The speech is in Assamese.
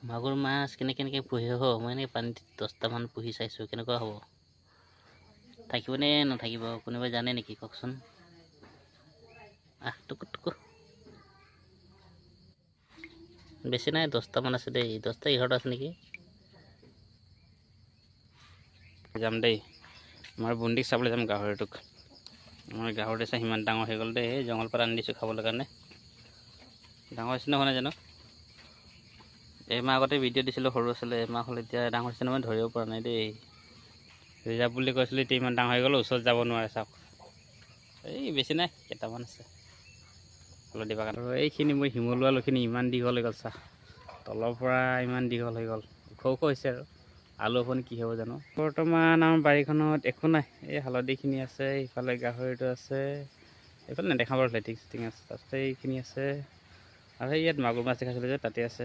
মাগুৰ মাছ কেনেকৈ পুহি হ'ব? মই এনেকৈ পানীত 10টামান পুহি চাইছোঁ, কেনেকুৱা হ'ব? থাকিবনে নাথাকিব? কোনোবাই জানে নেকি কওকচোন? টুকু বেছি নাই, 10টামান আছে দেই, 10টা 11টা আছে নেকি? যাম দেই, আমাৰ বন্দীক চাবলৈ যাম গাহৰিটোক। আমাৰ গাহৰিটো চাই সিমান ডাঙৰ হৈ গ'ল দেই, জংঘল পাত আনি দিছোঁ খাবলৈ কাৰণে। ডাঙৰ হৈছে নহয় জানো? এমাহ আগতে ভিডিঅ' দিছিলোঁ, সৰু আছিলে, এমাহ হ'ল, এতিয়া ডাঙৰ হৈছে নহয় ধৰিব পৰা নাই দেই। ৰিজাৰ্ভ বুলি কৈছিলোঁ, এতিয়া ইমান ডাঙৰ হৈ গ'ল, ওচৰত যাব নোৱাৰে চাওক। এই বেছি নাই, কেইটামান আছে হালধি বাগান। আৰু এইখিনি মই শিমলুৱা আলুখিনি ইমান দীঘল হৈ গ'ল চাহ, তলৰ পৰা ইমান দীঘল হৈ গ'ল, ওখ ওখ হৈছে আৰু। আলু আপুনি কি হ'ব জানো? বৰ্তমান আমাৰ বাৰীখনত একো নাই, এই হালধিখিনি আছে, ইফালে গাহৰিটো আছে, এইফালে নেদেখা বাৰু লেটিং চেটিং আছে, তাৰপিছতে এইখিনি আছে, আৰু সেই ইয়াত মাগুৰ মাছ দেখাইছিলোঁ যে তাতে আছে।